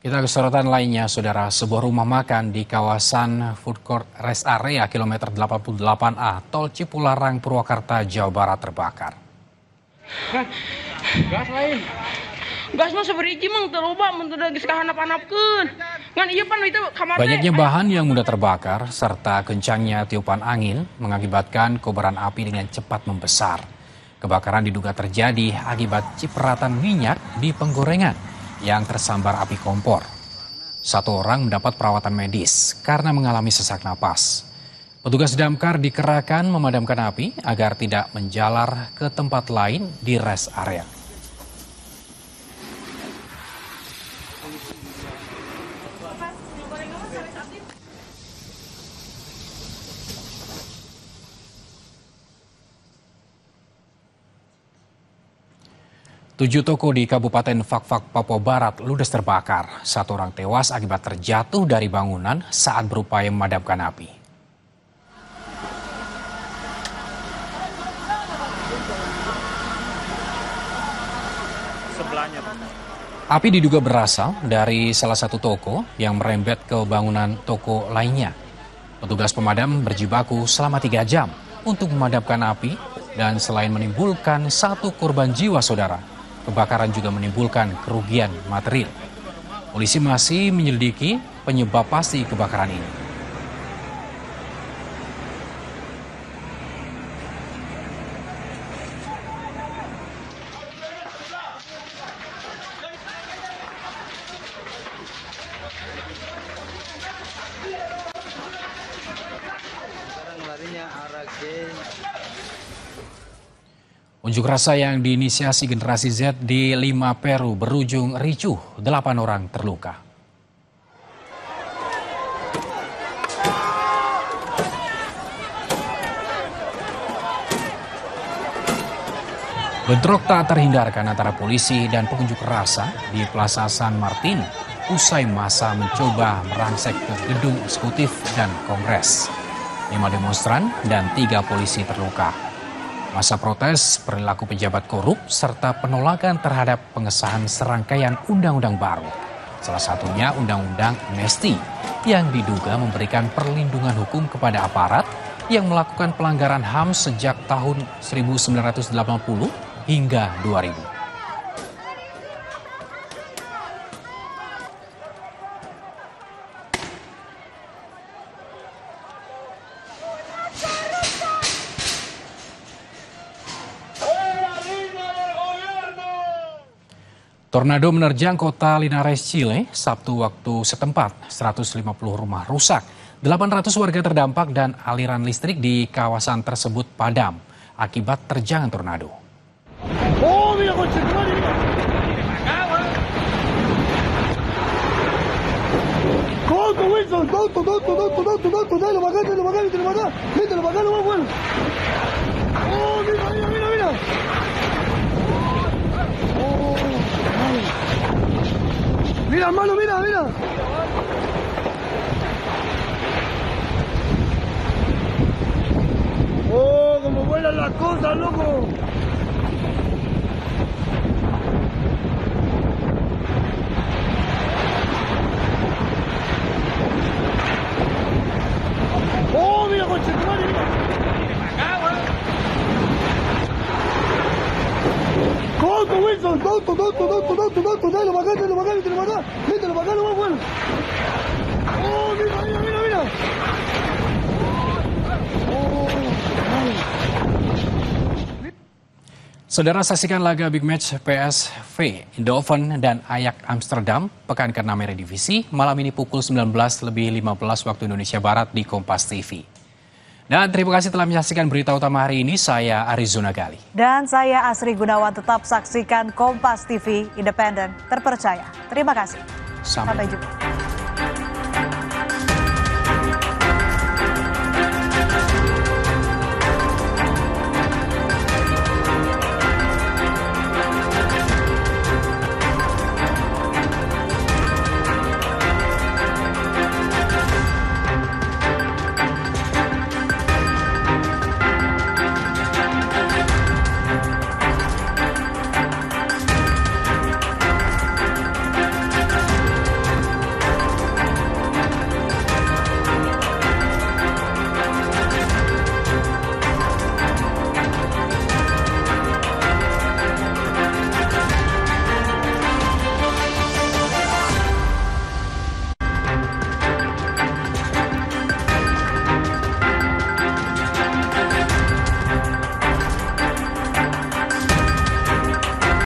Kita ke sorotan lainnya, saudara. Sebuah rumah makan di kawasan Food Court Rest Area kilometer 88A Tol Cipularang, Purwakarta, Jawa Barat terbakar. Gas lain. Gas mah seberiji mang teu loba mun teu geus kahanap-hanapkeun. Ngan ieu pan itu kamar. Banyaknya bahan yang mudah terbakar serta kencangnya tiupan angin mengakibatkan kobaran api dengan cepat membesar. Kebakaran diduga terjadi akibat cipratan minyak di penggorengan yang tersambar api kompor. Satu orang mendapat perawatan medis karena mengalami sesak napas. Petugas damkar dikerahkan memadamkan api agar tidak menjalar ke tempat lain di rest area. Tujuh toko di Kabupaten Fakfak, Papua Barat ludes terbakar. Satu orang tewas akibat terjatuh dari bangunan saat berupaya memadamkan api. Api diduga berasal dari salah satu toko yang merembet ke bangunan toko lainnya. Petugas pemadam berjibaku selama 3 jam untuk memadamkan api dan selain menimbulkan satu korban jiwa, saudara, kebakaran juga menimbulkan kerugian material. Polisi masih menyelidiki penyebab pasti kebakaran ini. Unjuk rasa yang diinisiasi generasi Z di 5 Peru berujung ricuh, 8 orang terluka. Bentrok tak terhindarkan antara polisi dan pengunjuk rasa di Plaza San Martin usai massa mencoba merangsek ke gedung eksekutif dan kongres. 5 demonstran dan 3 polisi terluka. Masa protes perilaku pejabat korup serta penolakan terhadap pengesahan serangkaian undang-undang baru. Salah satunya Undang-Undang Amnesti yang diduga memberikan perlindungan hukum kepada aparat yang melakukan pelanggaran HAM sejak tahun 1980 hingga 2000. Tornado menerjang kota Linares, Chile, Sabtu waktu setempat. 150 rumah rusak, 800 warga terdampak dan aliran listrik di kawasan tersebut padam akibat terjangan tornado. Oh, mira, conchetumare, mira. Coto, Wilson, coto, dale para acá, mételo para acá, lo más bueno. Oh, mira. Oh, mira, hermano, mira. Oh, como vuelan las cosas, loco. Oh, mira, conchetumare, mira. Coto, Wilson, coto, dale para acá, mételo para acá, lo más bueno. Oh, mira. Saudara, saksikan laga Big Match PSV Eindhoven dan Ajax Amsterdam pekan ke-6 Eredivisie malam ini pukul 19.15 waktu Indonesia Barat di Kompas TV. Dan terima kasih telah menyaksikan berita utama hari ini. Saya Arizona Gali. Dan saya Asri Gunawan. Tetap saksikan Kompas TV, independen, terpercaya. Terima kasih. Sampai jumpa.